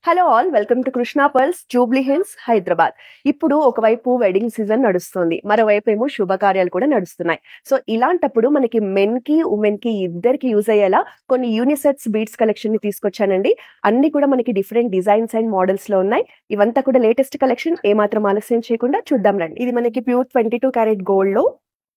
Hello all welcome to Krishna pearls Jubilee hills Hyderabad. ఇప్పుడు ఒకవైపు wedding season నడుస్తుంది, మరోవైపు ఏమో శుభకార్యాలు కూడా నడుస్తున్నాయి. సో ఇలాంటప్పుడు మనకి మెన్ కి ఉమెన్ కి ఇద్దరికి యూజ్ అయ్యేలా కొన్ని యూనిసెక్స్ బీడ్స్ కలెక్షన్ ని తీసుకొచ్చానండి. అన్ని కూడా మనకి డిఫరెంట్ డిజైన్స్ అండ్ మోడల్స్ లో ఉన్నాయి. ఇవంతా కూడా లేటెస్ట్ కలెక్షన్. ఏమాత్రం ఆలస్యం చేయకుండా చూద్దాం రండి. ఇది మనకి ప్యూర్ 22 క్యారెట్ గోల్డ్ లో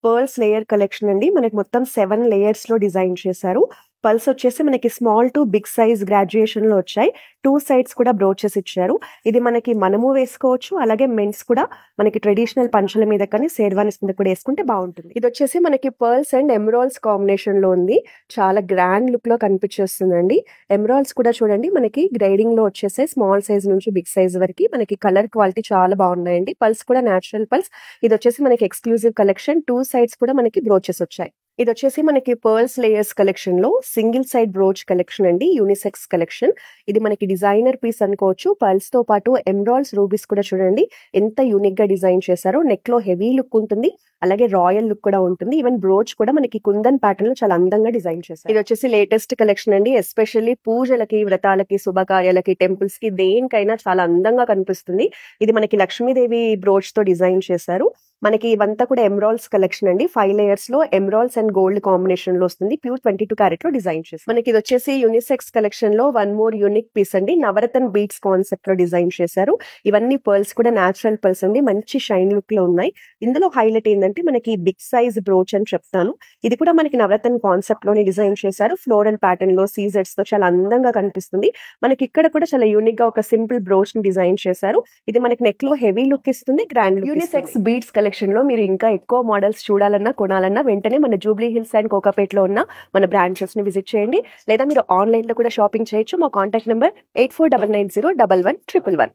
పర్ల్స్ లేయర్ కలెక్షన్ అండి. మనకి మొత్తం 7 లేయర్స్ లో డిజైన్ చేశారు. పల్స్ వచ్చేసి మనకి small to big size graduation లో వచ్చాయి. 2 సైడ్స్ కూడా బ్రోచెస్ ఇచ్చారు. ఇది మనకి మనము వేసుకోవచ్చు, అలాగే మెన్స్ కూడా మనకి ట్రెడిషనల్ పంచల మీద కానీ షేర్వానీస్ మీద కూడా వేసుకుంటే బాగుంటుంది. ఇది వచ్చేసి మనకి పర్ల్స్ అండ్ ఎమరాల్డ్స్ కాంబినేషన్ లో ఉంది. చాలా గ్రాండ్ లుక్ లో కనిపించేస్తుందండి. ఎమరాల్డ్స్ కూడా చూడండి మనకి గ్రేడింగ్ లో వచ్చేసి స్మాల్ సైజ్ నుంచి బిగ్ సైజ్ వరకు మనకి కలర్ క్వాలిటీ చాలా బాగున్నాయండి. పల్స్ కూడా నేచురల్ పల్స్. ఇది వచ్చేసి మనకి ఎక్స్క్లూజివ్ కలెక్షన్. 2 సైడ్స్ కూడా మనకి బ్రోచెస్ వచ్చాయి. ఇది వచ్చేసి మనకి పర్ల్స్ లేయర్స్ కలెక్షన్ లో సింగిల్ సైడ్ బ్రోచ్ కలెక్షన్ అండి, యూనిసెక్స్ కలెక్షన్. ఇది మనకి డిజైనర్ పీస్ అనుకోవచ్చు. పర్ల్స్ తో పాటు ఎమరాల్డ్స్ రూబీస్ కూడా చూడండి ఎంత యూనిక్ గా డిజైన్ చేశారో. నెక్ లో హెవీ లుక్ ఉంటుంది, అలాగే రాయల్ లుక్ కూడా ఉంటుంది. ఈవెన్ బ్రోచ్ కూడా మనకి కుందన్ ప్యాటర్న్ లో చాలా అందంగా డిజైన్ చేశారు. ఇది వచ్చేసి లేటెస్ట్ కలెక్షన్ అండి. ఎస్పెషల్లీ పూజలకి, వ్రతాలకి, శుభకార్యాలకి, టెంపుల్స్ కి దేనికైనా చాలా అందంగా కనిపిస్తుంది. ఇది మనకి లక్ష్మీదేవి బ్రోచ్ తో డిజైన్ చేశారు. మనకి ఇవంతా కూడా ఎమరాల్డ్స్ కలెక్షన్ అండి. 5 లేయర్స్ లో ఎమరాల్డ్స్ అండ్ గోల్డ్ కాంబినేషన్ లో వస్తుంది. ప్యూర్ 22 క్యారెట్ లో డిజైన్ చేసి మనకి ఇది వచ్చేసి యూనిసెక్స్ కలెక్షన్ లో 1 మోర్ యూనిక్ పీస్ అండి. నవరత్న బీడ్స్ కాన్సెప్ట్ లో డిజైన్ చేశారు. ఇవన్నీ పర్ల్స్ కూడా నేచురల్ పర్ల్స్ అండి, మంచి షైన్ లుక్ లో ఉన్నాయి. ఇందులో హైలైట్ ఏంటంటే మనకి బిగ్ సైజ్ బ్రోచ్ అని చెప్తాను. ఇది కూడా మనకి నవరత్న కాన్సెప్ట్ లోనే డిజైన్ చేశారు. ఫ్లోరల్ ప్యాటర్న్ లో సీజెట్స్ తో చాలా అందంగా కనిపిస్తుంది. మనకి ఇక్కడ కూడా చాలా యూనిక్ గా ఒక సింపుల్ బ్రోచ్ ని డిజైన్ చేశారు. ఇది మనకి నెక్ లో హెవీ లుక్ ఇస్తుంది, grand look. Unisex beads collection లో మీరు ఇంకా ఎక్కువ మోడల్స్ చూడాలన్నా, కొనాలన్నా వెంటనే మన జూబ్లీ హిల్స్ అండ్ కోకాపేట్ లో ఉన్న మన బ్రాంచెస్ ని విజిట్ చేయండి. లేదా మీరు ఆన్లైన్ లో కూడా షాపింగ్ చేయొచ్చు. మా కాంటాక్ట్ నెంబర్ 8499011111.